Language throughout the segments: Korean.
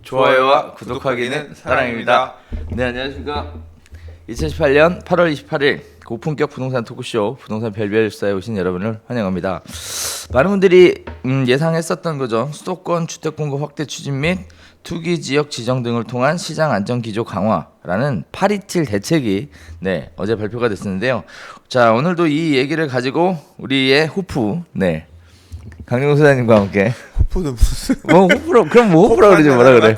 좋아요와 구독하기는 사랑입니다. 네, 안녕하십니까. 2018년 8월 28일 고품격 부동산 토크쇼 부동산 별별사에 오신 여러분을 환영합니다. 많은 분들이 예상했었던 거죠. 수도권 주택 공급 확대 추진 및 투기 지역 지정 등을 통한 시장 안정 기조 강화라는 827 대책이 어제 발표가 됐었는데요. 자, 오늘도 이 얘기를 가지고 우리의 호프 강영우 소장님과 함께 호프는 무슨 호프로 그럼 호프라 그러지 뭐라 그래.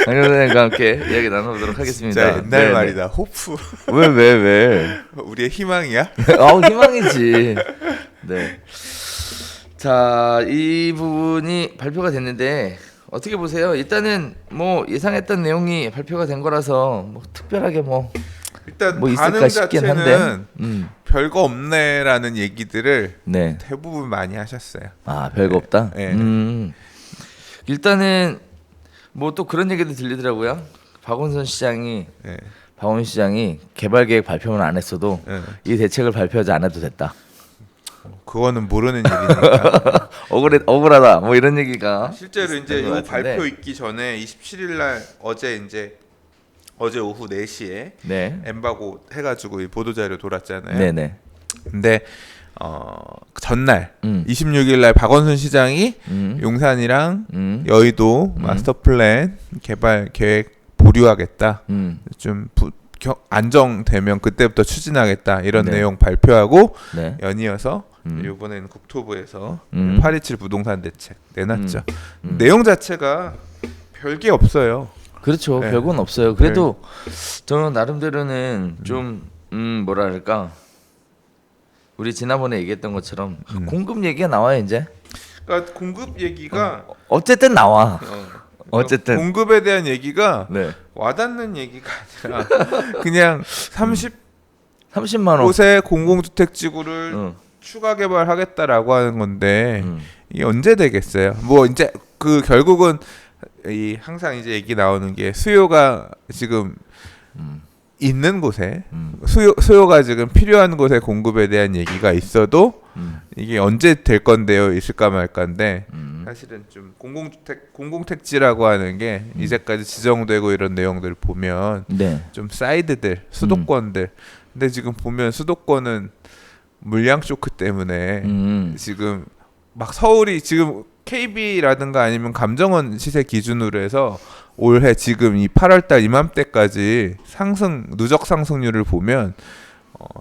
강영우 소장님과 함께 이야기 나눠보도록 하겠습니다. 진짜 옛날 말이다. 호프. 왜? 우리의 희망이야? 희망이지. 네. 자, 이 부분이 발표가 됐는데 어떻게 보세요? 일단은 뭐 예상했던 내용이 발표가 된 거라서 뭐 특별하게 일단 있을까 반응 싶긴 자체는 한데 별거 없네라는 얘기들을 네. 대부분 많이 하셨어요. 별거 없다. 네. 일단은 뭐 또 그런 얘기도 들리더라고요. 박원순 시장이 개발 계획 발표만 안 했어도 이 대책을 발표하지 않아도 됐다. 그거는 모르는 일이니까. 억울하다. 뭐 이런 얘기가 실제로 이제 이 같은데. 발표 있기 전에 27일 날 어제 오후 4시에 엠바고 해가지고 이 보도자료 돌았잖아요. 네네. 근데 전날 26일 날 박원순 시장이 용산이랑 여의도 마스터 플랜 개발 계획 보류하겠다. 좀 안정되면 그때부터 추진하겠다. 이런 내용 발표하고 연이어서 이번에는 국토부에서 827 부동산 대책 내놨죠. 내용 자체가 별게 없어요. 그렇죠. 별건 없어요. 그래도 저는 나름대로는 좀 뭐랄까 우리 지난번에 얘기했던 것처럼 공급 얘기가 나와요 이제. 그러니까 공급 얘기가 어쨌든 나와. 어쨌든 공급에 대한 얘기가 와닿는 얘기가 아니라 그냥 30만 원 곳에 공공주택 지구를 추가 개발하겠다라고 하는 건데 이게 언제 되겠어요? 뭐 이제 그 결국은 이 항상 이제 얘기 나오는 게 수요가 지금 있는 곳에 수요가 지금 필요한 곳에 공급에 대한 얘기가 있어도 이게 언제 될 건데요 있을까 말까인데 사실은 좀 공공택지라고 하는 게 이제까지 지정되고 이런 내용들을 보면 좀 사이드들 수도권들 근데 지금 보면 수도권은 물량 쇼크 때문에 지금 막 서울이 지금 KB라든가 아니면 감정원 시세 기준으로 해서 올해 지금 이 8월달 이맘때까지 누적 상승률을 보면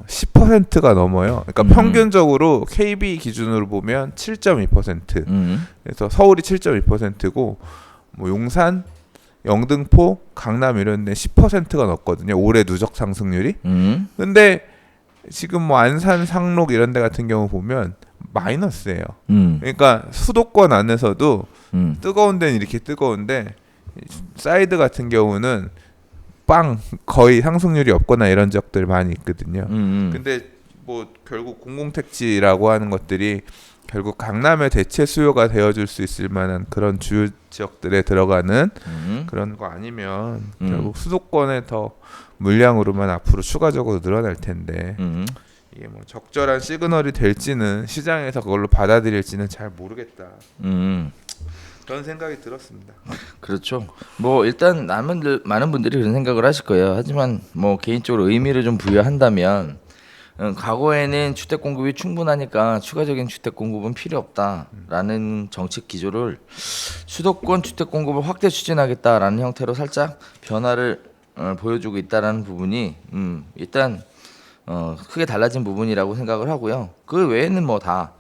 10%가 넘어요. 그러니까 평균적으로 KB 기준으로 보면 7.2%. 그래서 서울이 7.2%고 뭐 용산, 영등포, 강남 이런 데 10%가 넘거든요. 올해 누적 상승률이. 근데 지금 뭐 안산, 상록 이런 데 같은 경우 보면 마이너스예요. 그러니까 수도권 안에서도 뜨거운 데는 이렇게 뜨거운데 사이드 같은 경우는 거의 상승률이 없거나 이런 지역들 많이 있거든요. 근데 뭐 결국 공공택지라고 하는 것들이 결국 강남의 대체 수요가 되어줄 수 있을 만한 그런 주요 지역들에 들어가는 그런 거 아니면 결국 수도권에 더 물량으로만 앞으로 추가적으로 늘어날 텐데 이게 뭐 적절한 시그널이 될지는 시장에서 그걸로 받아들일지는 잘 모르겠다. 그런 생각이 들었습니다. 그렇죠. 뭐 일단 많은 분들이 그런 생각을 하실 거예요. 하지만 뭐 개인적으로 의미를 좀 부여한다면 과거에는 주택 공급이 충분하니까 추가적인 주택 공급은 필요 없다라는 정책 기조를 수도권 주택 공급을 확대 추진하겠다라는 형태로 살짝 변화를 보여주고 있다라는 부분이 일단 크게 달라진 부분이라고 생각을 하고요. 그 외에는 뭐 다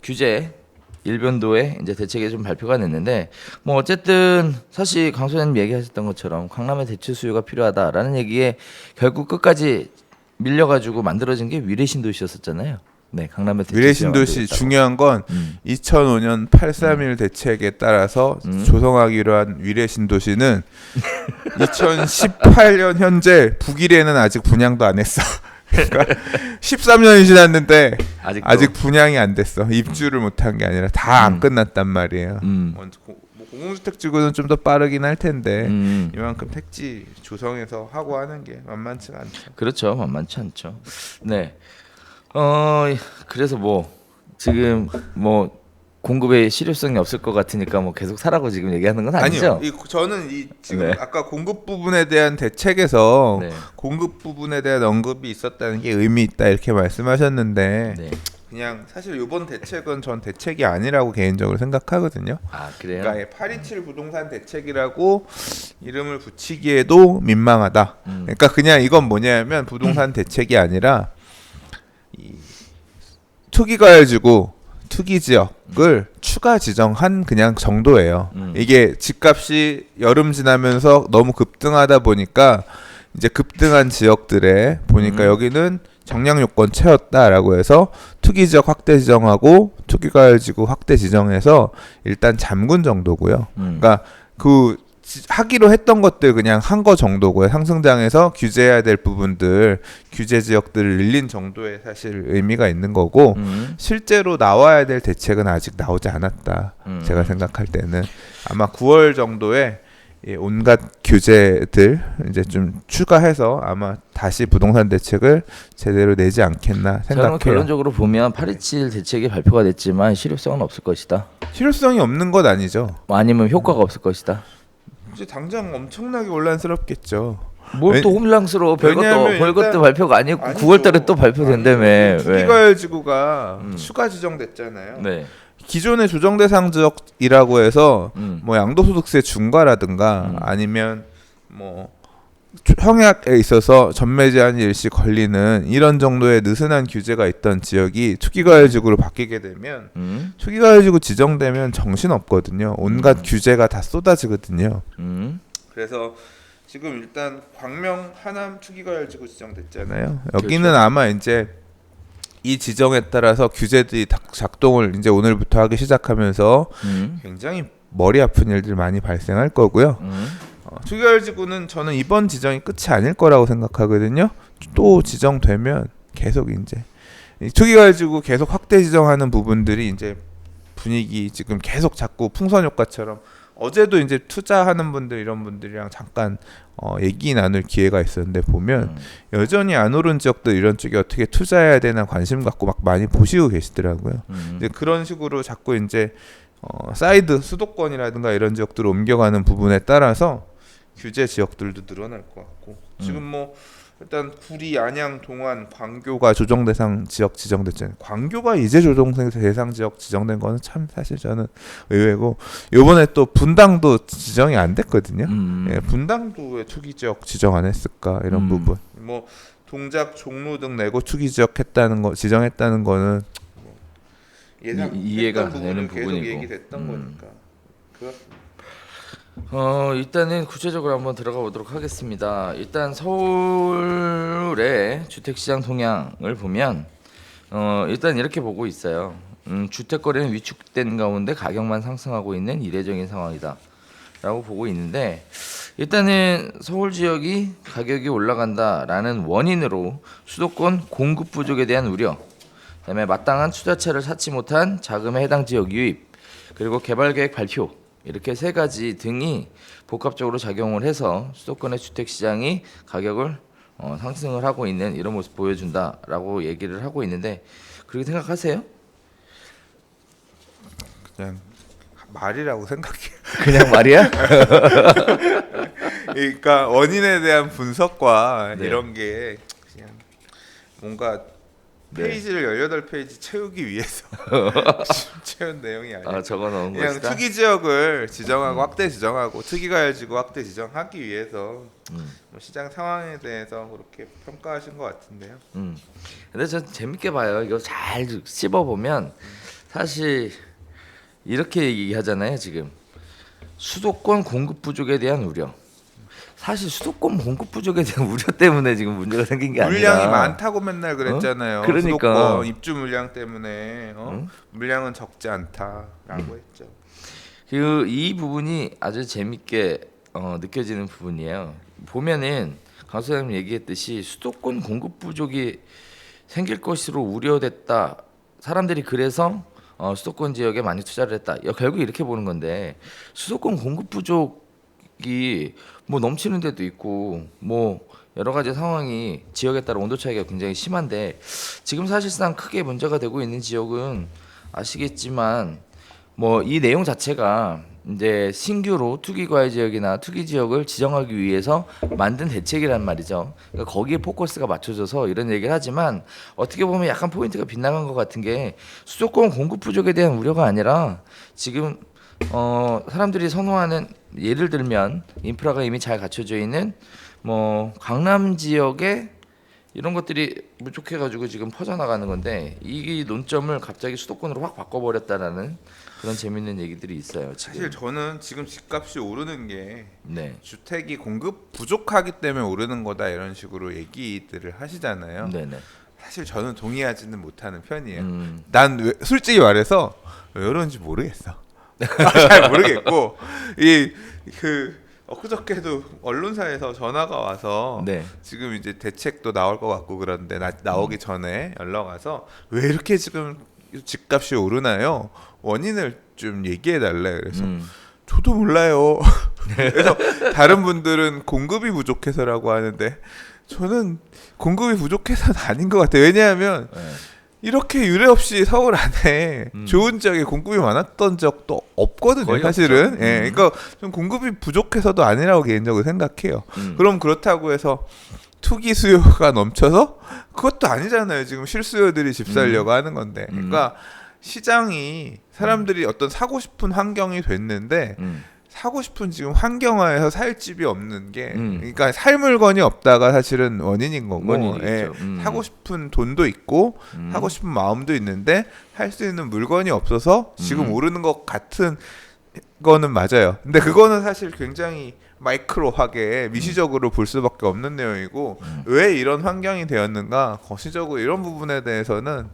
규제 일변도의 이제 대책이 좀 발표가 됐는데 뭐 어쨌든 사실 강 소장님 얘기하셨던 것처럼 강남의 대체 수요가 필요하다라는 얘기에 결국 끝까지 밀려가지고 만들어진 게 위례신도시였었잖아요. 강남의 대체 위례신도시 중요한 건 2005년 831 대책에 따라서 조성하기로 한 위례신도시는 2018년 현재 북위례는 아직 분양도 안 했어. 그러니까 13년이 지났는데 아직 분양이 안 됐어. 입주를 못한 게 아니라 다 안 끝났단 말이에요. 공공주택 지구는 좀 더 빠르긴 할 텐데 이만큼 택지 조성해서 하고 하는 게 만만치가 않죠. 그렇죠, 만만치 않죠. 그래서 뭐 지금 뭐 공급에 실효성이 없을 것 같으니까 뭐 계속 사라고 지금 얘기하는 건 아니죠? 아니요. 저는 지금 네. 아까 공급 부분에 대한 대책에서 네. 공급 부분에 대한 언급이 있었다는 게 의미 있다 이렇게 말씀하셨는데 네. 그냥 사실 이번 대책은 전 대책이 아니라고 개인적으로 생각하거든요. 아 그래요? 그러니까 827 부동산 대책이라고 이름을 붙이기에도 민망하다. 그러니까 그냥 이건 뭐냐면 부동산 대책이 아니라 이 투기가열지구 투기 지역을 추가 지정한 그냥 정도예요. 이게 집값이 여름 지나면서 너무 급등하다 보니까 이제 급등한 지역들에 보니까 여기는 정량 요건 채웠다라고 해서 투기 지역 확대 지정하고 투기가열지구 확대 지정해서 일단 잠근 정도고요. 그러니까 하기로 했던 것들 그냥 한 거 정도고요. 상승장에서 규제해야 될 부분들 규제 지역들을 늘린 정도의 사실 의미가 있는 거고 실제로 나와야 될 대책은 아직 나오지 않았다. 제가 생각할 때는 아마 9월 정도에 온갖 규제들 이제 좀 추가해서 아마 다시 부동산 대책을 제대로 내지 않겠나 저는 생각해요. 결론적으로 보면 827 대책이 발표가 됐지만 실효성은 없을 것이다. 실효성이 없는 것 아니죠. 아니면 효과가 없을 것이다. 이제 당장 엄청나게 혼란스럽겠죠. 뭘 또 혼란스러워? 왜냐하면 별것도 일단- 발표가 아니고 아니죠. 9월달에 또 발표된다며. 왜? 투기가열지구가 추가 지정됐잖아요. 네. 기존의 조정 대상 지역이라고 해서 음. 뭐 양도소득세 중과라든가 아니면 뭐 형약에 있어서 전매 제한이 일시 걸리는 이런 정도의 느슨한 규제가 있던 지역이 투기가열지구로 바뀌게 되면 투기가열지구 지정되면 정신 없거든요. 온갖 규제가 다 쏟아지거든요. 그래서 지금 일단 광명 하남 투기가열지구 지정됐잖아요. 여기는 그렇죠. 아마 이제 이 지정에 따라서 규제들이 작동을 이제 오늘부터 하기 시작하면서 굉장히 머리 아픈 일들 많이 발생할 거고요. 투기가열지구는 저는 이번 지정이 끝이 아닐 거라고 생각하거든요. 또 지정되면 계속 이제 이 투기가열지구 계속 확대 지정하는 부분들이 이제 분위기 지금 계속 자꾸 풍선 효과처럼 어제도 이제 투자하는 분들 이런 분들이랑 잠깐 얘기 나눌 기회가 있었는데 보면 여전히 안 오른 지역들 이런 쪽에 어떻게 투자해야 되나 관심 갖고 막 많이 보시고 계시더라고요. 이제 그런 식으로 자꾸 이제 사이드 수도권이라든가 이런 지역들을 옮겨가는 부분에 따라서 규제 지역들도 늘어날 것 같고 지금 뭐 일단 구리, 안양, 동안, 광교가 조정 대상 지역 지정됐잖아요. 광교가 이제 조정 대상 지역 지정된 거는 참 사실 저는 의외고 이번에 또 분당도 지정이 안 됐거든요. 예, 분당도 왜 투기 지역 지정 안 했을까 이런 부분. 뭐 동작, 종로 등 내고 투기 지역 했다는 거 지정했다는 거는 뭐 이해가 되는 계속 부분이고. 얘기됐던 거니까. 일단은 구체적으로 한번 들어가 보도록 하겠습니다. 일단 서울의 주택시장 동향을 보면 일단 이렇게 보고 있어요. 주택 거래는 위축된 가운데 가격만 상승하고 있는 이례적인 상황이다라고 보고 있는데 일단은 서울 지역이 가격이 올라간다라는 원인으로 수도권 공급 부족에 대한 우려, 그다음에 마땅한 투자처를 찾지 못한 자금에 해당 지역 유입, 그리고 개발 계획 발표 이렇게 세 가지 등이 복합적으로 작용을 해서 수도권의 주택 시장이 가격을 상승을 하고 있는 이런 모습 보여준다라고 얘기를 하고 있는데 그렇게 생각하세요? 그냥 말이라고 생각해요. 그냥 말이야? 그러니까 원인에 대한 분석과 네. 이런 게 그냥 뭔가 네. 페이지를 18페이지 채우기 위해서 채운 내용이 아니에요. 적어놓은 그냥 것이다. 투기 지역을 지정하고 확대 지정하고 투기가열지구 확대 지정하기 위해서 뭐 시장 상황에 대해서 그렇게 평가하신 것 같은데요. 근데 전 재밌게 봐요. 이거 잘 씹어 보면 사실 이렇게 얘기하잖아요. 지금 수도권 공급 부족에 대한 우려. 사실 수도권 공급 부족에 대한 우려 때문에 지금 문제가 생긴 게 아니라 물량이 많다고 맨날 그랬잖아요. 그러니까. 수도권 입주 물량 때문에 물량은 적지 않다라고 했죠. 그 이 부분이 아주 재밌게 느껴지는 부분이에요. 보면은 강 소장님 얘기했듯이 수도권 공급 부족이 생길 것으로 우려됐다. 사람들이 그래서 수도권 지역에 많이 투자를 했다. 결국 이렇게 보는 건데 수도권 공급 부족이 뭐 넘치는 데도 있고 뭐 여러 가지 상황이 지역에 따라 온도 차이가 굉장히 심한데 지금 사실상 크게 문제가 되고 있는 지역은 아시겠지만 뭐 이 내용 자체가 이제 신규로 투기 과열 지역이나 투기 지역을 지정하기 위해서 만든 대책이란 말이죠. 그러니까 거기에 포커스가 맞춰져서 이런 얘기를 하지만 어떻게 보면 약간 포인트가 빗나간 것 같은 게 수도권 공급 부족에 대한 우려가 아니라 지금 사람들이 선호하는 예를 들면 인프라가 이미 잘 갖춰져 있는 뭐 강남 지역에 이런 것들이 부족해가지고 지금 퍼져나가는 건데 이 논점을 갑자기 수도권으로 확 바꿔버렸다라는 그런 재밌는 얘기들이 있어요. 지금. 사실 저는 지금 집값이 오르는 게 네. 주택이 공급 부족하기 때문에 오르는 거다 이런 식으로 얘기들을 하시잖아요. 네네. 사실 저는 동의하지는 못하는 편이에요. 난 솔직히 말해서 왜 그런지 모르겠어. 잘 모르겠고 엊그저께도 언론사에서 전화가 와서 네. 지금 이제 대책도 나올 것 같고 그런데 나오기 전에 연락 와서 왜 이렇게 지금 집값이 오르나요? 원인을 좀 얘기해 달래. 그래서 저도 몰라요. 그래서 다른 분들은 공급이 부족해서라고 하는데 저는 공급이 부족해서는 아닌 것 같아요. 왜냐하면 네. 이렇게 유례 없이 서울 안에 좋은 지역에 공급이 많았던 적도 없거든요. 거의 사실은. 없죠. 예, 그러니까 좀 공급이 부족해서도 아니라고 개인적으로 생각해요. 그럼 그렇다고 해서 투기 수요가 넘쳐서 그것도 아니잖아요. 지금 실수요들이 집 살려고 하는 건데. 그러니까 시장이 사람들이 어떤 사고 싶은 환경이 됐는데 사고 싶은 지금 환경화에서 살 집이 없는 게 그러니까 살 물건이 없다가 사실은 원인인 거고 예, 사고 싶은 돈도 있고 사고 싶은 마음도 있는데 살 수 있는 물건이 없어서 지금 오르는 것 같은 거는 맞아요. 근데 그거는 사실 굉장히 마이크로하게 미시적으로 볼 수밖에 없는 내용이고 왜 이런 환경이 되었는가 거시적으로 이런 부분에 대해서는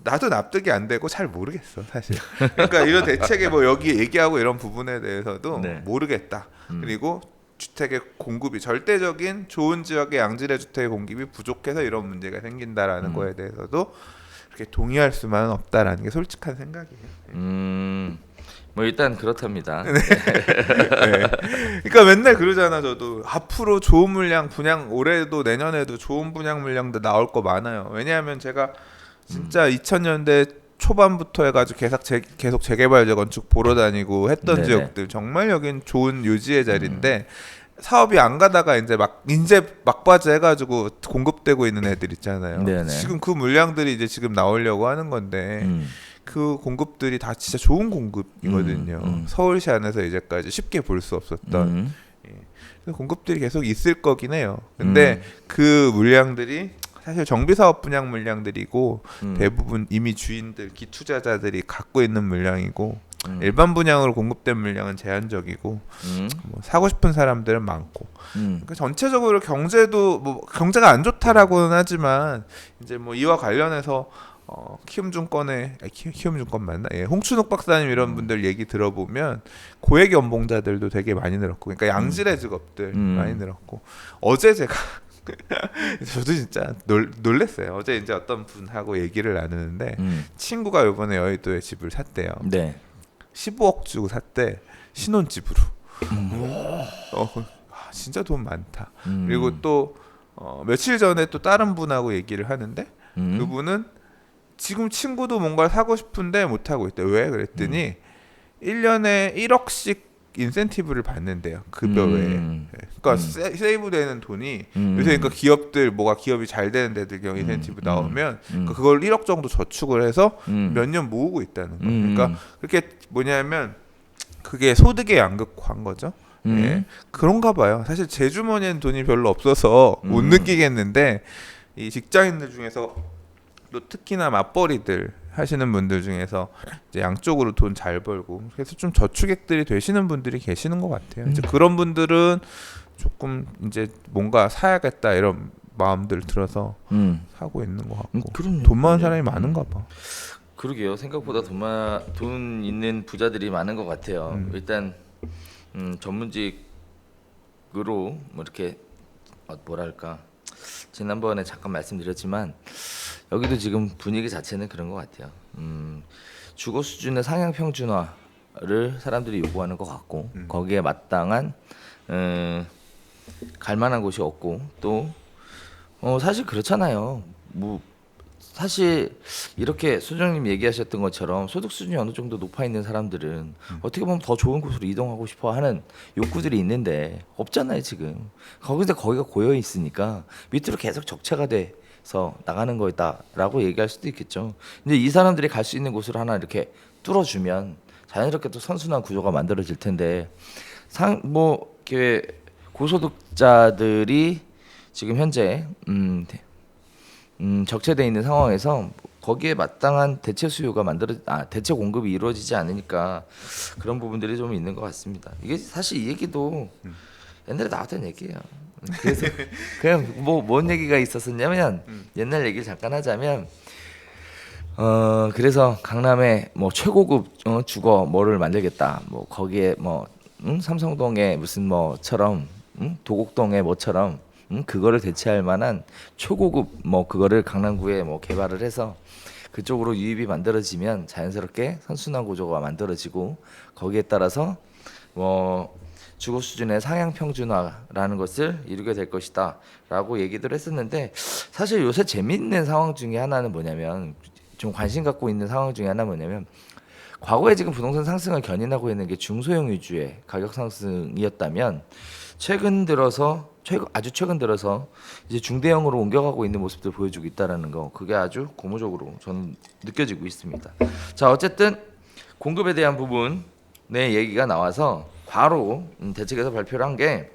나도 납득이 안 되고 잘 모르겠어 사실. 그러니까 이런 대책에 뭐 여기 얘기하고 이런 부분에 대해서도 네. 모르겠다. 그리고 주택의 공급이 절대적인 좋은 지역의 양질의 주택의 공급이 부족해서 이런 문제가 생긴다라는 거에 대해서도 그렇게 동의할 수만은 없다라는 게 솔직한 생각이에요. 뭐 일단 그렇답니다. 네. 그러니까 맨날 그러잖아. 저도 앞으로 좋은 물량 분양 올해도 내년에도 좋은 분양 물량도 나올 거 많아요. 왜냐하면 제가 진짜 2000년대 초반부터 해가지고 계속 재개발 재건축 보러 다니고 했던 네네. 지역들 정말 여긴 좋은 요지의 자리인데 사업이 안 가다가 이제 막바지 해가지고 공급되고 있는 애들 있잖아요. 네네. 지금 그 물량들이 이제 지금 나오려고 하는 건데 그 공급들이 다 진짜 좋은 공급이거든요. 서울시 안에서 이제까지 쉽게 볼 수 없었던 공급들이 계속 있을 거긴 해요. 근데 그 물량들이 사실 정비사업 분양 물량들이고 대부분 이미 주인들, 기투자자들이 갖고 있는 물량이고 일반 분양으로 공급된 물량은 제한적이고 뭐 사고 싶은 사람들은 많고 그러니까 전체적으로 경제도 뭐 경제가 안 좋다라고는 하지만 이제 뭐 이와 관련해서 키움증권의 키움증권 맞나? 예, 홍춘욱 박사님 이런 분들 얘기 들어보면 고액 연봉자들도 되게 많이 늘었고, 그러니까 양질의 직업들 많이 늘었고 어제 제가 저도 진짜 놀랬어요. 어제 이제 어떤 분하고 얘기를 나누는데 친구가 이번에 여의도에 집을 샀대요. 네. 15억 주고 샀대. 신혼집으로. 진짜 돈 많다. 그리고 또 며칠 전에 또 다른 분하고 얘기를 하는데 그분은 지금 친구도 뭔가를 사고 싶은데 못 하고 있대. 왜? 그랬더니 1년에 1억씩 인센티브를 받는데요. 급여 외에. 그러니까 세이브되는 돈이 요새 그러니까 기업이 잘 되는 데들 경우 인센티브 나오면 그걸 1억 정도 저축을 해서 몇 년 모으고 있다는 거. 그러니까 그렇게 뭐냐면 그게 소득의 양극화인 거죠. 예. 그런가 봐요. 사실 제 주머니에는 돈이 별로 없어서 못 느끼겠는데 이 직장인들 중에서 또 특히나 맞벌이들 하시는 분들 중에서 이제 양쪽으로 돈 잘 벌고 그래서 좀 저축액들이 되시는 분들이 계시는 것 같아요. 이제 그런 분들은 조금 이제 뭔가 사야겠다 이런 마음들 들어서 사고 있는 것 같고 돈 많은 사람이 많은가 봐. 그러게요. 생각보다 돈 있는 부자들이 많은 것 같아요. 일단 전문직으로 뭐 이렇게 뭐랄까 지난번에 잠깐 말씀드렸지만 여기도 지금 분위기 자체는 그런 것 같아요. 주거 수준의 상향 평준화를 사람들이 요구하는 것 같고 거기에 마땅한 갈만한 곳이 없고 또 사실 그렇잖아요. 뭐 사실 이렇게 소장님 얘기하셨던 것처럼 소득 수준이 어느 정도 높아 있는 사람들은 어떻게 보면 더 좋은 곳으로 이동하고 싶어 하는 욕구들이 있는데 없잖아요 지금. 거기가 고여 있으니까 밑으로 계속 적체가 돼서 나가는 거다라고 얘기할 수도 있겠죠. 근데 이 사람들이 갈 수 있는 곳을 하나 이렇게 뚫어주면 자연스럽게 또 선순환 구조가 만들어질 텐데 이렇게 고소득자들이 지금 현재 적체돼 있는 상황에서 거기에 마땅한 대체 수요가 대체 공급이 이루어지지 않으니까 그런 부분들이 좀 있는 것 같습니다. 이게 사실 이 얘기도 옛날에 나왔던 얘기예요. 그래서 그냥 뭔 얘기가 있었었냐면 옛날 얘기를 잠깐 하자면 그래서 강남에 뭐 최고급 주거 뭐를 만들겠다. 뭐 거기에 삼성동에 무슨 뭐처럼 도곡동에 뭐처럼 그거를 대체할 만한 초고급 그거를 강남구에 개발을 해서 그쪽으로 유입이 만들어지면 자연스럽게 선순환 구조가 만들어지고 거기에 따라서 주거 수준의 상향 평준화라는 것을 이루게 될 것이다라고 얘기를 했었는데 사실 요새 재미있는 상황 중에 하나는 뭐냐면 좀 관심 갖고 있는 상황 중에 하나 뭐냐면 과거에 지금 부동산 상승을 견인하고 있는 게 중소형 위주의 가격 상승이었다면 아주 최근 들어서 이제 중대형으로 옮겨가고 있는 모습들 보여주고 있다라는 거 그게 아주 고무적으로 저는 느껴지고 있습니다. 자 어쨌든 공급에 대한 부분의 얘기가 나와서 바로 대책에서 발표를 한 게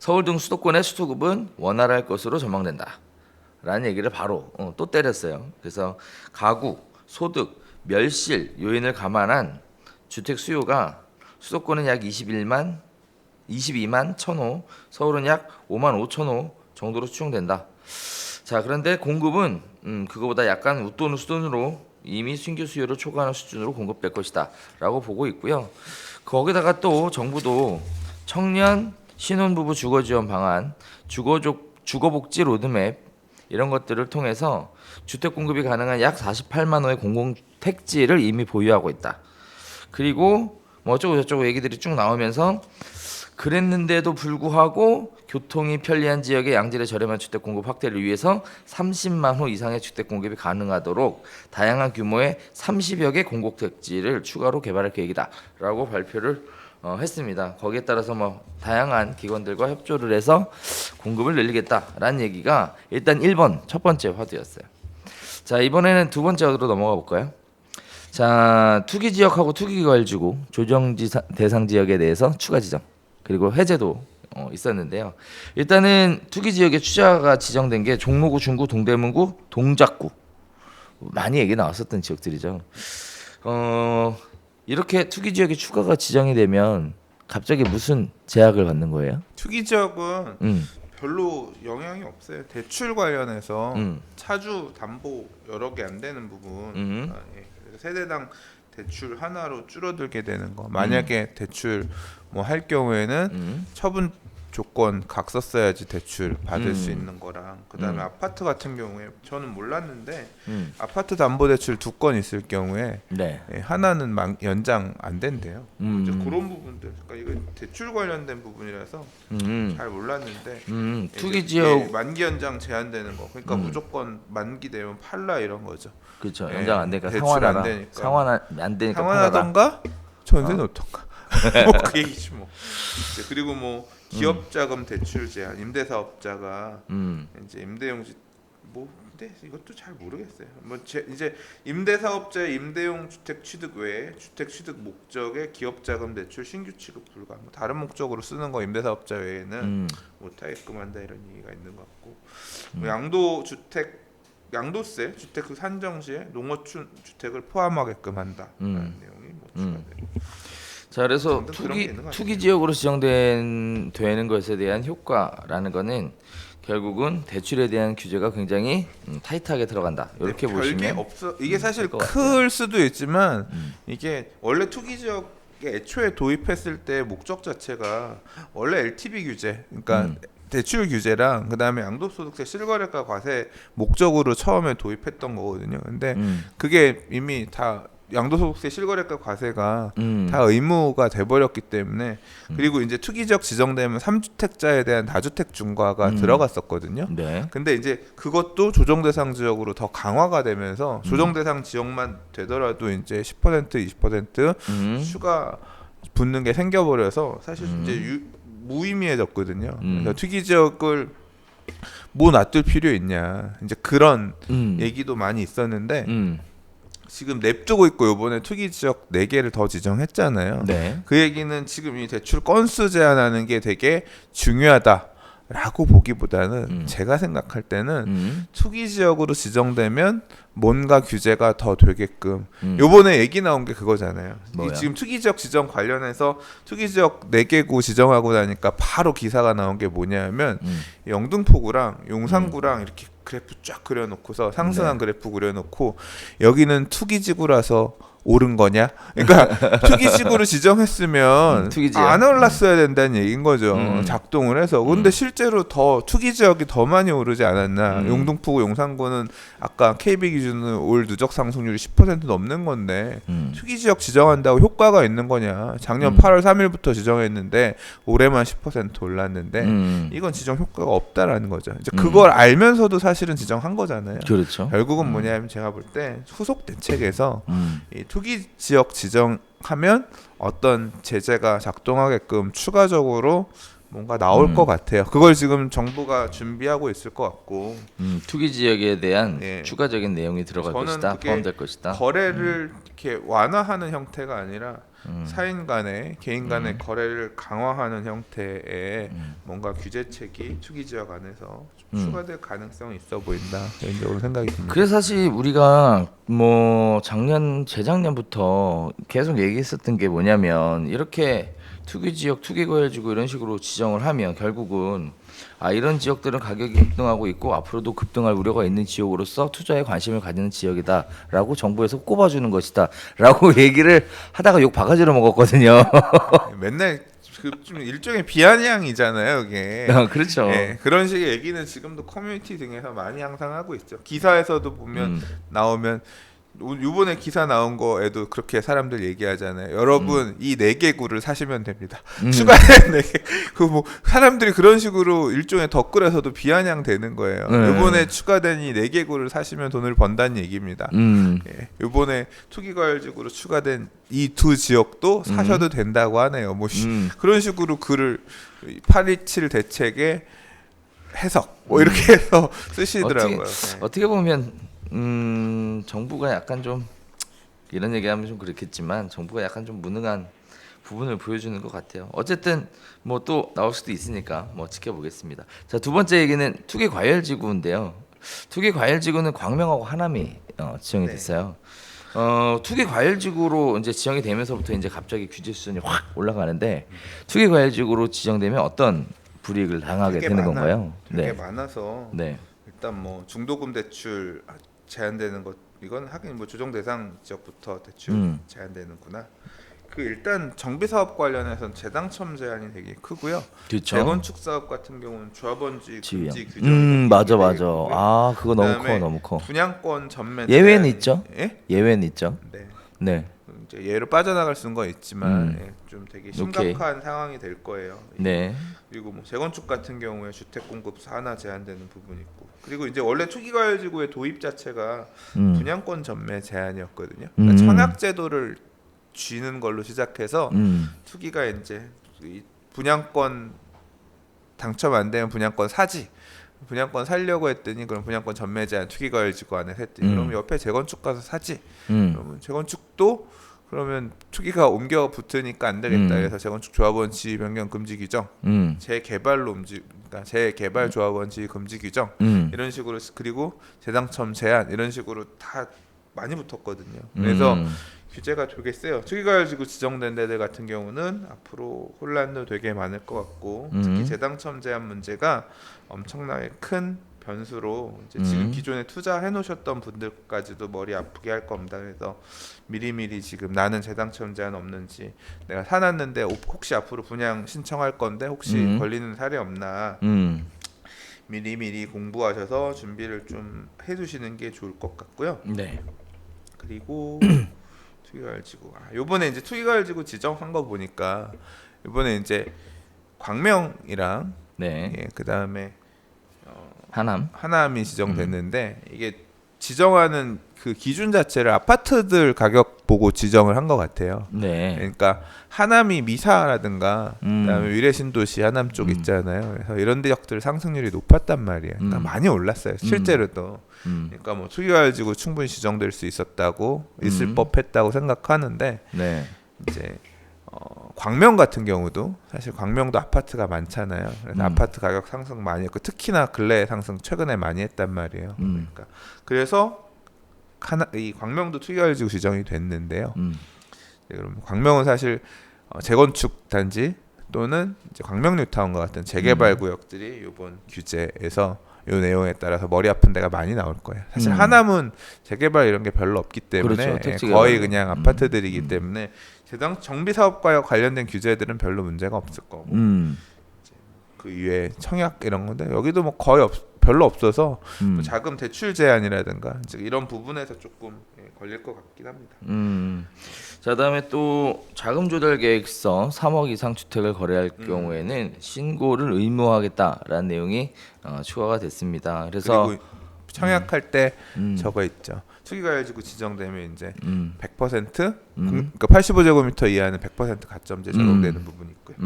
서울 등 수도권의 수도급은 원활할 것으로 전망된다라는 얘기를 바로 또 때렸어요. 그래서 가구, 소득, 멸실 요인을 감안한 주택 수요가 수도권은 약 22만 1,000호, 서울은 약 5만 5천호 정도로 추정된다. 자, 그런데 공급은 그거보다 약간 웃도는 수준으로 이미 신규 수요를 초과하는 수준으로 공급될 것이다라고 보고 있고요. 거기다가 또 정부도 청년 신혼부부 주거지원 방안, 주거복지 로드맵 이런 것들을 통해서 주택 공급이 가능한 약 48만 호의 공공택지를 이미 보유하고 있다. 그리고 어쩌고 저쩌고 얘기들이 쭉 나오면서 그랬는데도 불구하고 교통이 편리한 지역의 양질의 저렴한 주택 공급 확대를 위해서 30만 호 이상의 주택 공급이 가능하도록 다양한 규모의 30여 개 공공택지를 추가로 개발할 계획이다라고 발표를 했습니다. 거기에 따라서 다양한 기관들과 협조를 해서 공급을 늘리겠다라는 얘기가 일단 1번 첫 번째 화두였어요. 자 이번에는 두 번째 화두로 넘어가 볼까요? 자 투기 지역하고 투기과열지구 조정 대상 지역에 대해서 추가 지정 그리고 해제도 있었는데요. 일단은 투기 지역의 추자가 지정된 게 종로구, 중구, 동대문구, 동작구 많이 얘기 나왔었던 지역들이죠. 이렇게 투기 지역의 추가가 지정이 되면 갑자기 무슨 제약을 받는 거예요? 투기 지역은 별로 영향이 없어요. 대출 관련해서 차주 담보 여러 개 안 되는 부분 세대당 대출 하나로 줄어들게 되는 거. 만약에 대출 할 경우에는 처분 조건 각 썼어야지 대출 받을 수 있는 거랑 그다음에 아파트 같은 경우에 저는 몰랐는데 아파트 담보 대출 2건 있을 경우에 네. 하나는 연장 안 된대요. 이제 그런 부분들 그러니까 이거 대출 관련된 부분이라서 잘 몰랐는데 투기 지역 만기 연장 제한되는 거 그러니까 무조건 만기 되면 팔라 이런 거죠. 그렇죠. 연장 안 되니까 대출 안 되니까 상환 안 되니까 상환하던가 전세 놓던가 그 얘기지 뭐. 그리고 기업 자금 대출 제한 임대사업자가 이제 임대용 근데 이것도 잘 모르겠어요. 이제 임대사업자의 임대용 주택 취득 외에 주택 취득 목적의 기업 자금 대출 신규 취급 불가. 다른 목적으로 쓰는 거 임대사업자 외에는 못하게끔 한다 이런 얘기가 있는 것 같고 양도세 주택 그 산정 시에 농어촌 주택을 포함하게끔 한다라는 내용이 추가돼요. 자 그래서 투기 지역으로 지정되는 것에 대한 효과라는 거는 결국은 대출에 대한 규제가 굉장히 타이트하게 들어간다. 이렇게 보시면 없어. 이게 사실 클 수도 있지만 이게 원래 투기 지역에 애초에 도입했을 때 목적 자체가 원래 LTV 규제, 그러니까 대출 규제랑 그다음에 양도소득세 실거래가 과세 목적으로 처음에 도입했던 거거든요. 근데 그게 이미 다 양도소득세 실거래가 과세가 다 의무가 돼버렸기 때문에 그리고 이제 투기지역 지정되면 3주택자에 대한 다주택 중과가 들어갔었거든요. 네. 근데 이제 그것도 조정 대상 지역으로 더 강화가 되면서 조정 대상 지역만 되더라도 이제 10% 20% 추가 붙는 게 생겨버려서 사실 이제 무의미해졌거든요. 그래서 투기 지역을 뭐 놔둘 필요 있냐 이제 그런 얘기도 많이 있었는데 지금 냅두고 있고 이번에 투기 지역 4개를 더 지정했잖아요. 네. 그 얘기는 지금 이 대출 건수 제한하는 게 되게 중요하다라고 보기보다는 제가 생각할 때는 투기 지역으로 지정되면 뭔가 규제가 더 되게끔 요번에 얘기 나온 게 그거잖아요. 뭐야? 지금 투기 지역 지정 관련해서 투기 지역 4개구 지정하고 나니까 바로 기사가 나온 게 뭐냐면 영등포구랑 용산구랑 이렇게 그래프 쫙 그려놓고서 상승한 그래프 그려놓고 여기는 투기지구라서 오른 거냐? 그러니까 투기지구로 지정했으면 투기지역. 안 올랐어야 된다는 얘기인 거죠. 작동을 해서. 근데 실제로 더 투기지역이 더 많이 오르지 않았나? 용등포구, 용산구는 아까 KB 기준으로 올 누적 상승률이 10% 넘는 건데 투기지역 지정한다고 효과가 있는 거냐? 작년 8월 3일부터 지정했는데 올해만 10% 올랐는데 이건 지정 효과가 없다라는 거죠. 이제 그걸 알면서도 사실은 지정한 거잖아요. 그렇죠. 결국은 뭐냐면 제가 볼 때 후속 대책에서 이 투기 지역 지정하면 어떤 제재가 작동하게끔 추가적으로 뭔가 나올 것 같아요. 그걸 지금 정부가 준비하고 있을 것 같고 투기 지역에 대한 예. 추가적인 내용이 들어갈 저는 것이다. 그게 포함될 것이다. 거래를 이렇게 완화하는 형태가 아니라 사인 간의 개인 간의 거래를 강화하는 형태의 뭔가 규제책이 투기 지역 안에서 좀 추가될 가능성이 있어 보인다 개인적으로 생각이 듭니다. 그래서 사실 우리가 뭐 재작년부터 계속 얘기했었던 게 뭐냐면 이렇게 투기 지역, 투기 거래지구 이런 식으로 지정을 하면 결국은 이런 지역들은 가격이 급등하고 있고 앞으로도 급등할 우려가 있는 지역으로서 투자에 관심을 가지는 지역이다라고 정부에서 꼽아주는 것이다라고 얘기를 하다가 욕 바가지로 먹었거든요. 맨날 좀 일종의 비아냥이잖아요, 이게. 그렇죠. 예, 그런 식의 얘기는 지금도 커뮤니티 등에서 많이 항상 하고 있죠. 기사에서도 보면 나오면 요번에 기사 나온 거에도 그렇게 사람들 얘기하잖아요. 여러분 이 4개구를 사시면 됩니다. 추가된 4개. 그 뭐 사람들이 그런 식으로 일종의 덧글에서도 비아냥 되는 거예요. 요번에 추가된 이 4개구를 사시면 돈을 번다는 얘기입니다. 예, 요번에 투기과열지구로 추가된 이 2 지역도 사셔도 된다고 하네요. 뭐 그런 식으로 글을 827 대책의 해석 뭐 이렇게 해서 쓰시더라고요. 어떻게 보면 정부가 약간 좀 이런 얘기하면 좀 그렇겠지만 정부가 약간 좀 무능한 부분을 보여주는 것 같아요. 어쨌든 뭐 또 나올 수도 있으니까 뭐 지켜보겠습니다. 자, 두 번째 얘기는 투기 과열지구인데요. 투기 과열지구는 광명하고 하남이 지정이 됐어요. 투기 과열지구로 이제 지정이 되면서부터 이제 갑자기 규제 수준이 확 올라가는데 투기 과열지구로 지정되면 어떤 불이익을 당하게 되는 건가요? 되게 많아서 네. 일단 뭐 중도금 대출 제한되는 것 이건 하긴 뭐 조정 대상 지역부터 대출 제한되는구나. 그 일단 정비 사업 관련해서는 재당첨 제한이 되게 크고요. 그렇죠. 재건축 사업 같은 경우는 조합원주의 지위요. 금지 규정이 맞아. 되게 크고요. 그거 너무 그다음에 커, 너무 커. 분양권 전매 예외는 제한이- 있죠? 예? 예외는 있죠. 네. 네. 이제 예로 빠져나갈 수는 있지만 예, 좀 되게 심각한 오케이. 상황이 될 거예요. 네. 그리고 뭐 재건축 같은 경우에 주택 공급 산하 제한되는 부분이 있고 그리고 이제 원래 투기과열지구의 도입 자체가 분양권 전매 제한이었거든요. 그러니까 청약제도를 쥐는 걸로 시작해서 투기가 이제 이 분양권 당첨 안 되면 분양권 사지. 분양권 살려고 했더니 그럼 분양권 전매 제한 투기과열지구 안에 했더니 그러면 옆에 재건축 가서 사지. 그러면 재건축도 그러면 투기가 옮겨 붙으니까 안 되겠다. 그래서 재건축 조합원 지위 변경 금지 규정, 재개발로 그러니까 재개발 조합원 지위 금지 규정 이런 식으로 그리고 재당첨 제한 이런 식으로 다 많이 붙었거든요. 그래서 규제가 되게 세요. 투기과열지구 지정된 데들 같은 경우는 앞으로 혼란도 되게 많을 것 같고 특히 재당첨 제한 문제가 엄청나게 큰 변수로 이제 지금 기존에 투자해 놓으셨던 분들까지도 머리 아프게 할 겁니다. 그래서 미리미리 지금 나는 재당첨 제한 없는지 내가 사놨는데 혹시 앞으로 분양 신청할 건데 혹시 걸리는 사례 없나 미리미리 공부하셔서 준비를 좀 해두시는 게 좋을 것 같고요. 네. 그리고 투기과열지구. 요번에 이제 투기과열지구 지정한 거 보니까 요번에 이제 광명이랑 네. 예, 그다음에 하남이 지정됐는데 이게 지정하는 그 기준 자체를 아파트들 가격 보고 지정을 한 것 같아요. 네. 그러니까 하남이 미사라든가 그다음에 위례신도시 하남 쪽 있잖아요. 그래서 이런 지역들 상승률이 높았단 말이에요. 그러니까 많이 올랐어요. 실제로도. 그러니까 뭐 투기과열지구 충분히 지정될 수 있었다고 있을 법했다고 생각하는데 네. 이제 광명 같은 경우도 사실 광명도 아파트가 많잖아요. 그래서 아파트 가격 상승 많이 했고 특히나 근래 상승 최근에 많이 했단 말이에요. 그러니까 그래서 이 광명도 투기과열지구 지정이 됐는데요. 그럼 광명은 사실 재건축 단지 또는 이제 광명 뉴타운과 같은 재개발 구역들이 이번 규제에서 이 내용에 따라서 머리 아픈 데가 많이 나올 거예요. 사실 하남은 재개발 이런 게 별로 없기 때문에 그렇죠. 거의 그냥 아파트들이기 때문에 정비 사업과 관련된 규제들은 별로 문제가 없을 거고 그 이외에 청약 이런 건데 여기도 뭐 거의 별로 없어서 뭐 자금 대출 제한이라든가 이런 부분에서 조금 걸릴 것 같긴 합니다. 자, 그다음에 또 자금 조달 계획서 3억 이상 주택을 거래할 경우에는 신고를 의무화하겠다라는 내용이 추가가 됐습니다. 그래서 그리고 청약할 때 저거 있죠. 투기과열지구 지정되면 이제 100% 그러니까 85제곱미터 이하는 100% 가점제 적용되는 부분이 있고요.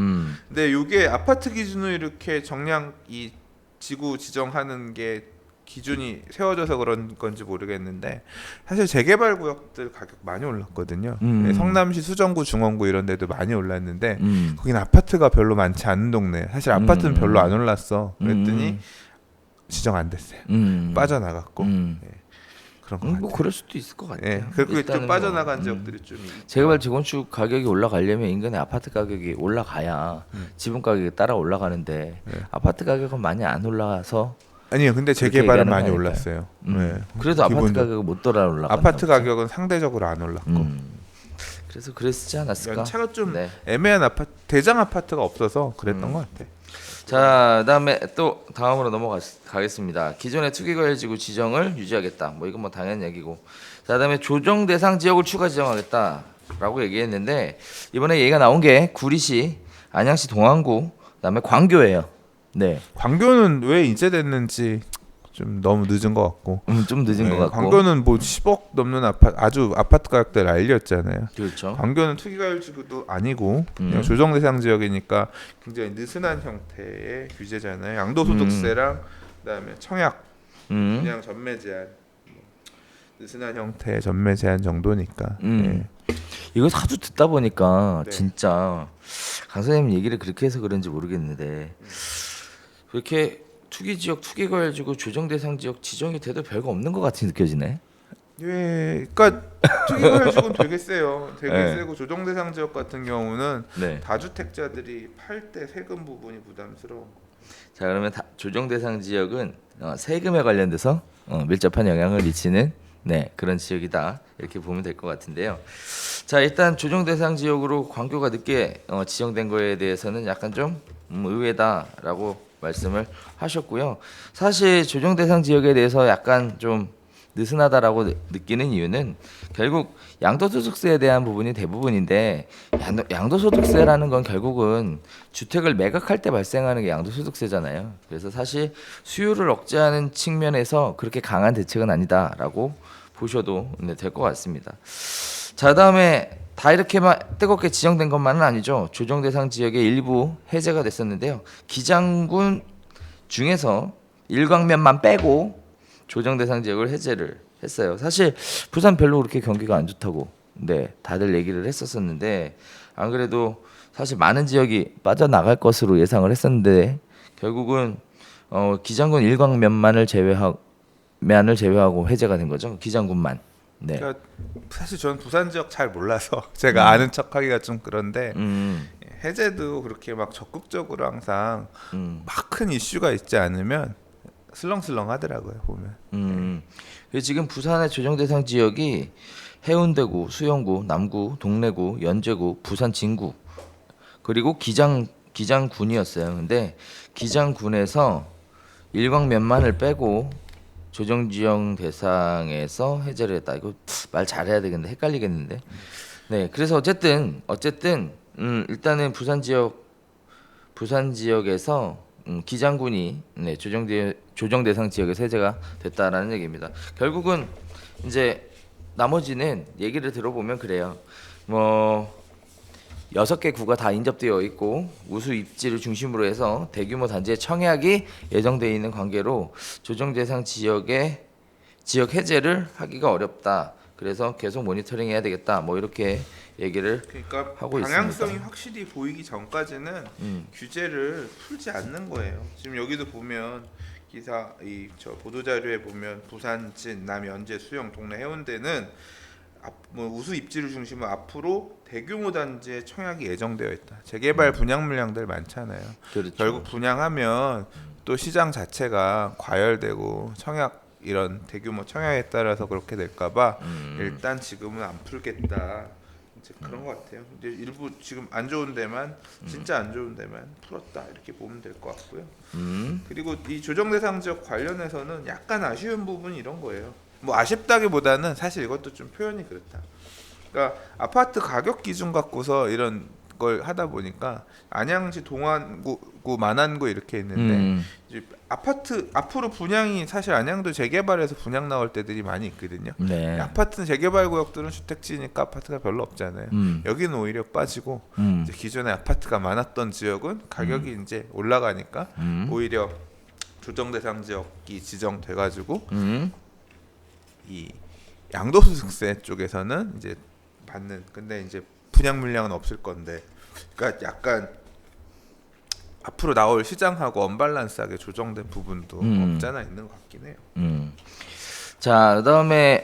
근데 이게 아파트 기준으로 이렇게 정량 이 지구 지정하는 게 기준이 세워져서 그런 건지 모르겠는데 사실 재개발 구역들 가격 많이 올랐거든요. 성남시 수정구, 중원구 이런 데도 많이 올랐는데 거긴 아파트가 별로 많지 않은 동네. 사실 아파트는 별로 안 올랐어. 그랬더니 지정 안 됐어요. 빠져나갔고 그런 거 같아요. 뭐 그럴 수도 있을 것 같아요. 그리고 좀 일단은 빠져나간 지역들이 좀 재개발 재건축 가격이 올라가려면 인근의 아파트 가격이 올라가야 지분 가격이 따라 올라가는데 아파트 가격은 많이 안 올라가서 아니요. 근데 그렇게 재개발은 얘기하는 많이 거 올랐어요. 그래도 아파트 기본적으로. 가격은 못 따라 올라가. 아파트 가격은 상대적으로 안 올랐고 그래서 그랬지 않았을까? 연차가 좀 네. 애매한 아파트, 대장 아파트가 없어서 그랬던 것 같아. 자, 그다음에 또 다음으로 넘어가겠습니다. 기존의 투기과열지구 지정을 유지하겠다. 뭐 이건 뭐 당연한 얘기고. 자, 그다음에 조정 대상 지역을 추가 지정하겠다라고 얘기했는데 이번에 얘기가 나온 게 구리시, 안양시 동안구, 그다음에 광교예요. 네. 광교는 왜 이제 됐는지 좀 너무 늦은 것 같고. 좀 늦은 것 같고. 광교는 뭐 10억 넘는 아파트 가격대를 알렸잖아요. 그렇죠. 광교는 투기과열지구도 아니고 그냥 조정 대상 지역이니까 굉장히 느슨한 형태의 규제잖아요. 양도소득세랑 그다음에 청약, 그냥 전매 제한, 느슨한 형태의 전매 제한 정도니까. 이거 하도 듣다 보니까 네. 진짜 강 선생님 얘기를 그렇게 해서 그런지 모르겠는데 그렇게 투기 지역, 투기과열지구, 조정 대상 지역 지정이 돼도 별거 없는 것 같이 느껴지네. 그러니까 투기과열지구는 되게 세요. 되게 네. 세고 조정 대상 지역 같은 경우는 네. 다주택자들이 팔 때 세금 부분이 부담스러워. 자, 그러면 조정 대상 지역은 세금에 관련돼서 밀접한 영향을 미치는 그런 지역이다 이렇게 보면 될 것 같은데요. 자, 일단 조정 대상 지역으로 광교가 늦게 지정된 거에 대해서는 약간 좀 의외다라고 말씀을 하셨고요. 사실 조정 대상 지역에 대해서 약간 좀 느슨하다라고 느끼는 이유는 결국 양도소득세에 대한 부분이 대부분인데 양도소득세라는 건 결국은 주택을 매각할 때 발생하는 게 양도소득세잖아요. 그래서 사실 수요를 억제하는 측면에서 그렇게 강한 대책은 아니다라고 보셔도 될 것 같습니다. 자, 그다음에 다 이렇게만 뜨겁게 지정된 것만은 아니죠. 조정 대상 지역의 일부 해제가 됐었는데요. 기장군 중에서 일광면만 빼고 조정 대상 지역을 해제를 했어요. 사실 부산 별로 그렇게 경기가 안 좋다고 다들 얘기를 했었었는데 안 그래도 사실 많은 지역이 빠져나갈 것으로 예상을 했었는데 결국은 기장군 일광면만을 제외하고 해제가 된 거죠. 기장군만. 네. 그러니까 사실 저는 부산 지역 잘 몰라서 제가 아는 척하기가 좀 그런데 해제도 그렇게 막 적극적으로 항상 막 큰 이슈가 있지 않으면 슬렁슬렁 하더라고요 보면. 그래서 지금 부산의 조정 대상 지역이 해운대구, 수영구, 남구, 동래구, 연제구, 부산 진구 그리고 기장군이었어요. 근데 기장군에서 일광면만을 빼고 조정 지역 대상에서 해제를 했다. 이거 말 잘해야 되겠는데 헷갈리겠는데. 네, 그래서 어쨌든 일단은 부산 지역에서 기장군이 네, 조정 대상 지역에서 해제가 됐다라는 얘기입니다. 결국은 이제 나머지는 얘기를 들어보면 그래요. 뭐 6개 구가 다 인접되어 있고 우수 입지를 중심으로 해서 대규모 단지의 청약이 예정되어 있는 관계로 조정 대상 지역 해제를 하기가 어렵다. 그래서 계속 모니터링해야 되겠다. 뭐 이렇게 얘기를 그러니까 하고 방향성이 있습니다. 확실히 보이기 전까지는 규제를 풀지 않는 거예요. 지금 여기도 보면 기사 저 보도 자료에 보면 부산, 진, 남, 연제, 수영, 동래, 해운대는 뭐 우수 입지를 중심으로 앞으로 대규모 단지의 청약이 예정되어 있다. 재개발 분양 물량들 많잖아요. 그렇죠. 결국 분양하면 또 시장 자체가 과열되고 청약 이런 대규모 청약에 따라서 그렇게 될까봐 일단 지금은 안 풀겠다. 이제 그런 것 같아요. 이제 일부 지금 안 좋은 데만 진짜 안 좋은 데만 풀었다 이렇게 보면 될 것 같고요. 그리고 이 조정 대상 지역 관련해서는 약간 아쉬운 부분이 이런 거예요. 뭐 아쉽다기보다는 사실 이것도 좀 표현이 그렇다. 그러니까 아파트 가격 기준 갖고서 이런 걸 하다 보니까 안양시 동안구, 만안구 이렇게 있는데 이제 아파트 앞으로 분양이 사실 안양도 재개발해서 분양 나올 때들이 많이 있거든요. 네. 아파트는 재개발 구역들은 주택지니까 아파트가 별로 없잖아요. 여기는 오히려 빠지고 이제 기존에 아파트가 많았던 지역은 가격이 이제 올라가니까 오히려 조정 대상 지역이 지정돼가지고 이 양도소득세 쪽에서는 이제 받는 근데 이제 분양 물량은 없을 건데 그러니까 약간 앞으로 나올 시장하고 언밸런스하게 조정된 부분도 없잖아 있는 것 같긴 해요. 자, 그다음에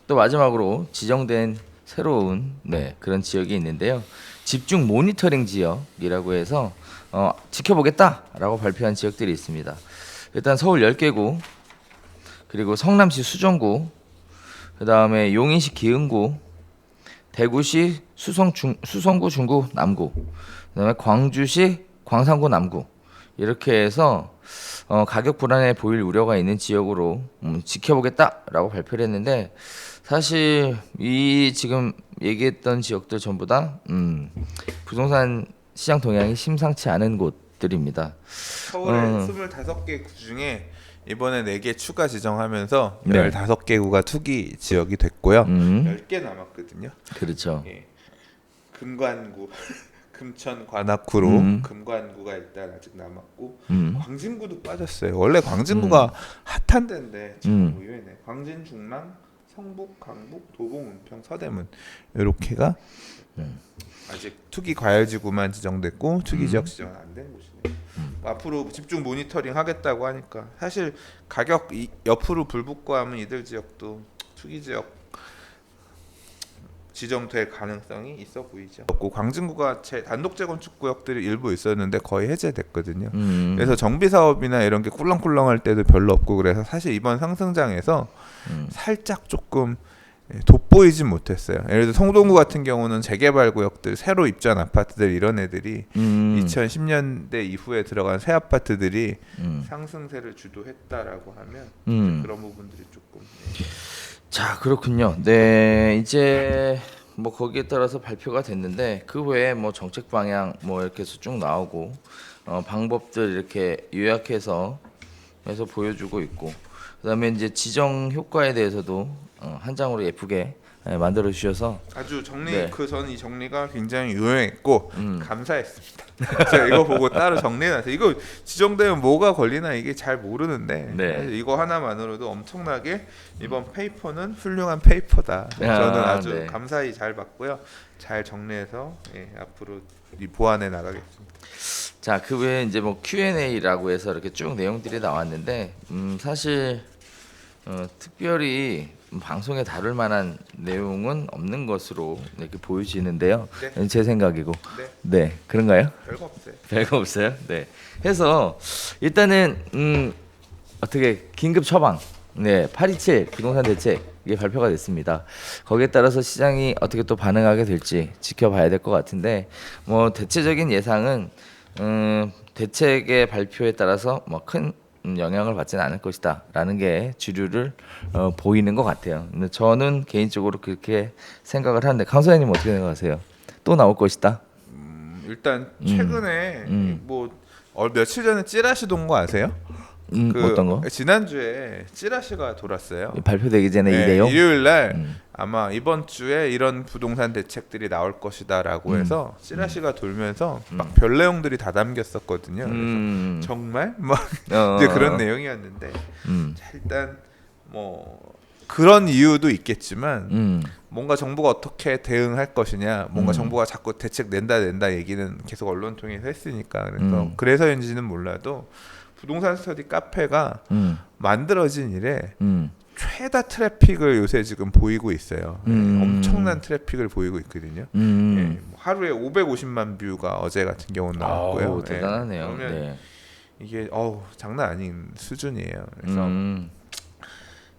또 마지막으로 지정된 새로운 그런 지역이 있는데요. 집중 모니터링 지역이라고 해서 지켜보겠다라고 발표한 지역들이 있습니다. 일단 서울 10개구, 그리고 성남시 수정구, 그다음에 용인시 기흥구, 대구시 수성구 중구 남구, 그다음에 광주시 광산구 남구 이렇게 해서 가격 불안에 보일 우려가 있는 지역으로 지켜보겠다라고 발표를 했는데 사실 이 지금 얘기했던 지역들 전부 다 부동산 시장 동향이 심상치 않은 곳들입니다. 서울의 25개 구 중에 이번에 4개 추가 지정하면서 네. 15개 구가 투기 지역이 됐고요. 10개 남았거든요. 그렇죠. 예. 금관구, 금천 관악구로 금관구가 일단 아직 남았고 광진구도 빠졌어요. 원래 광진구가 핫한 데인데 참 의외네. 광진, 중랑, 성북, 강북, 도봉, 은평, 서대문 이렇게가 아직 투기 과열지구만 지정됐고 투기 지역 지정은 안 된 곳이네요. 앞으로 집중 모니터링 하겠다고 하니까 사실 가격 옆으로 불붙고 하면 이들 지역도 투기 지역 지정될 가능성이 있어 보이죠. 광진구가 단독 재건축 구역들이 일부 있었는데 거의 해제됐거든요. 그래서 정비 사업이나 이런 게 꿀렁꿀렁할 때도 별로 없고 그래서 사실 이번 상승장에서 살짝 조금 돋보이진 못했어요. 예를 들어 성동구 같은 경우는 재개발 구역들 새로 입주한 아파트들 이런 애들이 2010년대 이후에 들어간 새 아파트들이 상승세를 주도했다라고 하면 그런 부분들이 조금 자, 그렇군요. 네, 이제 뭐 거기에 따라서 발표가 됐는데 그 외에 뭐 정책 방향 뭐 이렇게 해서 쭉 나오고 방법들 이렇게 요약해서 보여주고 있고 그다음에 이제 지정 효과에 대해서도 한 장으로 예쁘게 만들어 주셔서 아주 정리 네. 전 이 정리가 굉장히 유용했고 감사했습니다. 제가 이거 보고 따로 정리해놨어요. 이거 지정되면 뭐가 걸리나 이게 잘 모르는데 네. 사실 이거 하나만으로도 엄청나게 이번 페이퍼는 훌륭한 페이퍼다. 저는 아주 네. 감사히 잘 봤고요. 잘 정리해서 앞으로 이 보완해 나가겠습니다. 자, 그 외에 이제 뭐 Q&A라고 해서 이렇게 쭉 내용들이 나왔는데 사실 특별히 방송에 다룰 만한 내용은 없는 것으로 이렇게 보여지는데요. 네. 제 생각이고. 네. 네, 그런가요? 별거 없어요. 별거 없어요. 네. 해서 일단은 어떻게 긴급 처방, 827 부동산 대책 이게 발표가 됐습니다. 거기에 따라서 시장이 어떻게 또 반응하게 될지 지켜봐야 될 것 같은데 뭐 대체적인 예상은 대책의 발표에 따라서 뭐 큰 영향을 받지는 않을 것이다라는 게 주류를 보이는 것 같아요. 근데 저는 개인적으로 그렇게 생각을 하는데 강소장님 어떻게 생각하세요? 또 나올 것이다. 일단 최근에 뭐 며칠 전에 찌라시 돈 거 아세요? 어떤 거? 지난주에 찌라시가 돌았어요. 발표되기 전에 이 네, 내용? 일요일 날 아마 이번 주에 이런 부동산 대책들이 나올 것이다라고 해서 찌라시가 돌면서 막 별 내용들이 다 담겼었거든요. 그래서 정말 막 이제 그런 내용이었는데 자, 일단 뭐 그런 이유도 있겠지만 뭔가 정부가 어떻게 대응할 것이냐, 뭔가 정부가 자꾸 대책 낸다 얘기는 계속 언론 통해서 했으니까 그래서인지는 몰라도 부동산 스터디 카페가 만들어진 이래 최다 트래픽을 요새 지금 보이고 있어요. 엄청난 트래픽을 보이고 있거든요. 예, 뭐 하루에 550만 뷰가 어제 같은 경우는 나왔고요. 아우, 대단하네요. 그러면 네. 이게 장난 아닌 수준이에요. 그래서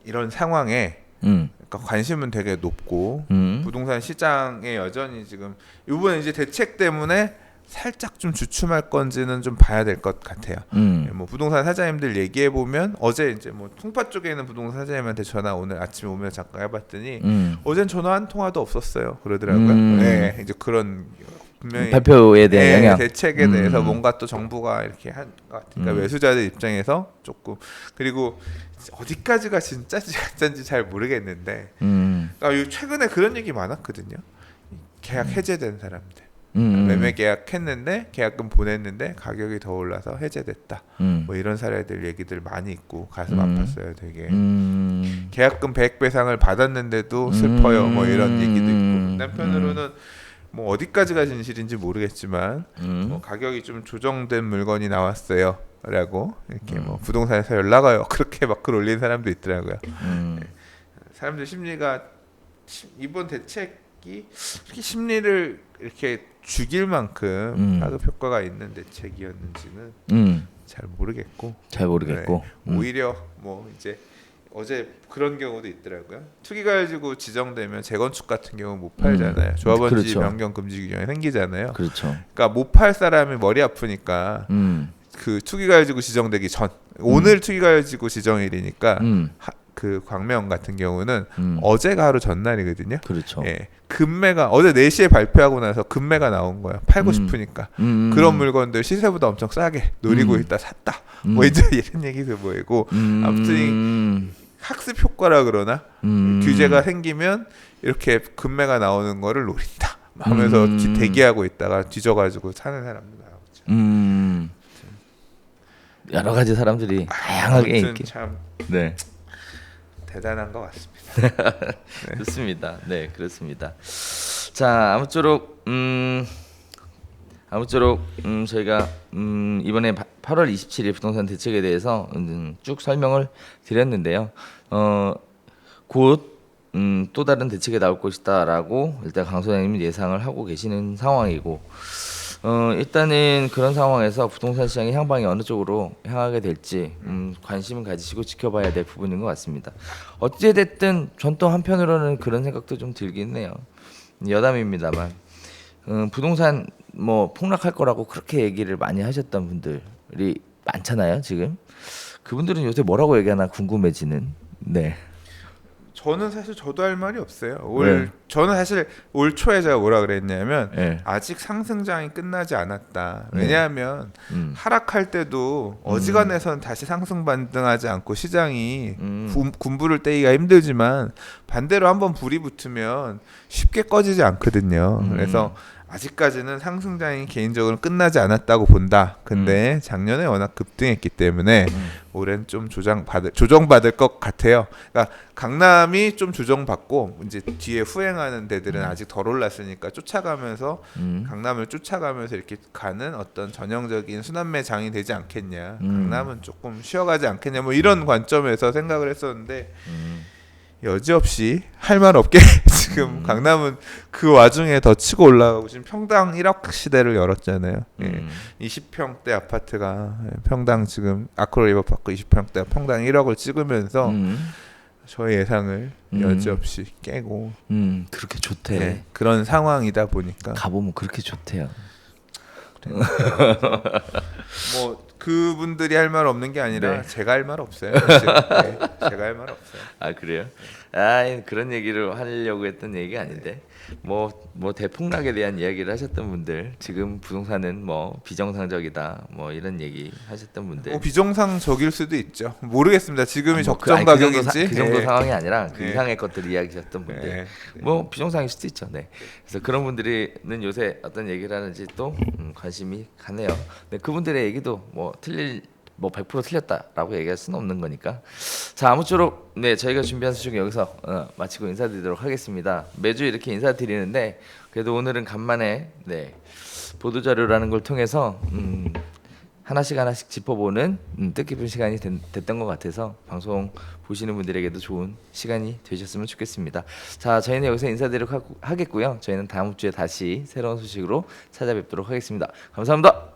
이런 상황에 그러니까 관심은 되게 높고 부동산 시장에 여전히 지금 이번에 이제 대책 때문에 살짝 좀 주춤할 건지는 좀 봐야 될 것 같아요. 예, 뭐 부동산 사장님들 얘기해 보면 어제 이제 뭐 통파 쪽에 있는 부동산 사장님한테 전화 오늘 아침에 오면서 잠깐 해봤더니 어젠 전화 한 통화도 없었어요. 그러더라고요. 네, 이제 그런 분명히 발표에 대한 영향. 대책에 대해서 뭔가 또 정부가 이렇게 한 것 같으니까 매수자들 입장에서 조금 그리고 어디까지가 진짜인지 가짜인지 잘 모르겠는데 그러니까 최근에 그런 얘기 많았거든요. 계약 해제된 사람들. 매매 계약했는데 계약금 보냈는데 가격이 더 올라서 해제됐다. 뭐 이런 사례들 얘기들 많이 있고 가슴 아팠어요. 되게 계약금 100배상을 받았는데도 슬퍼요. 뭐 이런 얘기도 있고 남편으로는 뭐 어디까지가 진실인지 모르겠지만 뭐 가격이 좀 조정된 물건이 나왔어요. 라고 이렇게 뭐 부동산에서 연락 와요. 그렇게 막 글 올린 사람도 있더라고요. 사람들 심리가 이번 대책이 이렇게 심리를 이렇게 죽일 만큼 파급 효과가 있는 대책이었는지는 잘 모르겠고 네. 오히려 뭐 이제 어제 그런 경우도 있더라고요. 투기가 가지고 지정되면 재건축 같은 경우 못 팔잖아요. 조합원지 그렇죠. 변경 금지 규정이 생기잖아요. 그렇죠. 그러니까 못 팔 사람이 머리 아프니까 그 투기가 가지고 지정되기 전 오늘 투기가 가지고 지정일이니까 그 광명 같은 경우는 어제가 하루 전날이거든요. 그렇죠. 예, 급매가 어제 4시에 발표하고 나서 급매가 나온 거예요. 팔고 싶으니까 그런 물건들 시세보다 엄청 싸게 노리고 있다 샀다. 뭐 이제 이런 얘기도 보이고 아무튼 학습 효과라 그러나 규제가 생기면 이렇게 급매가 나오는 거를 노린다 하면서 대기하고 있다가 뒤져가지고 사는 사람도 나오죠. 여러 가지 사람들이 다양하게 있기. 참 네. 대단한 것 같습니다. 네. 좋습니다. 네, 그렇습니다. 자, 아무쪼록 저희가 이번에 8월 27일 부동산 대책에 대해서 쭉 설명을 드렸는데요. 곧 또 다른 대책이 나올 것이다라고 일단 강 소장님은 예상을 하고 계시는 상황이고 일단은 그런 상황에서 부동산 시장의 향방이 어느 쪽으로 향하게 될지 관심을 가지시고 지켜봐야 될 부분인 것 같습니다. 어찌됐든 전 또 한편으로는 그런 생각도 좀 들긴 해요. 여담입니다만 부동산 뭐 폭락할 거라고 그렇게 얘기를 많이 하셨던 분들이 많잖아요. 지금 그분들은 요새 뭐라고 얘기하나 궁금해지는. 네. 저는 사실 저도 할 말이 없어요. 네. 저는 사실 올 초에 제가 뭐라 그랬냐면 네. 아직 상승장이 끝나지 않았다. 왜냐하면 하락할 때도 어지간해선 다시 상승 반등하지 않고 시장이 군부를 떼기가 힘들지만 반대로 한번 불이 붙으면 쉽게 꺼지지 않거든요. 그래서 아직까지는 상승장이 개인적으로 끝나지 않았다고 본다. 근데 작년에 워낙 급등했기 때문에 올해는 좀 조정받을 것 같아요. 그러니까 강남이 좀 조정받고 이제 뒤에 후행하는 데들은 아직 덜 올랐으니까 쫓아가면서 강남을 쫓아가면서 이렇게 가는 어떤 전형적인 순환매 장이 되지 않겠냐. 강남은 조금 쉬어가지 않겠냐. 뭐 이런 관점에서 생각을 했었는데 여지없이 할 말 없게 지금 강남은 그 와중에 더 치고 올라가고 지금 평당 1억 시대를 열었잖아요. 예. 20평대 아파트가 평당 지금 아크로 리버파크 20평대 평당 1억을 찍으면서 저의 예상을 여지없이 깨고 그렇게 좋대. 네, 그런 상황이다 보니까 가보면 그렇게 좋대요. 뭐 그분들이 할 말 없는 게 아니라 네. 제가 할 말 없어요. 지금. 네, 제가 할 말 없어요. 아 그래요? 아 그런 얘기를 하려고 했던 얘기가 아닌데 뭐 대폭락에 대한 이야기를 하셨던 분들 지금 부동산은 뭐 비정상적이다 뭐 이런 얘기 하셨던 분들 뭐 비정상적일 수도 있죠. 모르겠습니다. 지금이 뭐 적정 아니, 가격인지 그 정도 네. 상황이 아니라 그 네. 이상의 것들을 이야기하셨던 분들 네. 뭐 비정상일 수도 있죠. 네. 그래서 그런 분들이는 요새 어떤 얘기를 하는지 또 관심이 가네요. 네, 그분들의 얘기도 뭐 100% 틀렸다라고 얘기할 수는 없는 거니까. 자 아무쪼록 네 저희가 준비한 소식 여기서 마치고 인사드리도록 하겠습니다. 매주 이렇게 인사드리는데 그래도 오늘은 간만에 네 보도 자료라는 걸 통해서 하나씩 짚어보는 뜻깊은 시간이 됐던 것 같아서 방송 보시는 분들에게도 좋은 시간이 되셨으면 좋겠습니다. 자 저희는 여기서 인사드리도록 하겠고요. 저희는 다음 주에 다시 새로운 소식으로 찾아뵙도록 하겠습니다. 감사합니다.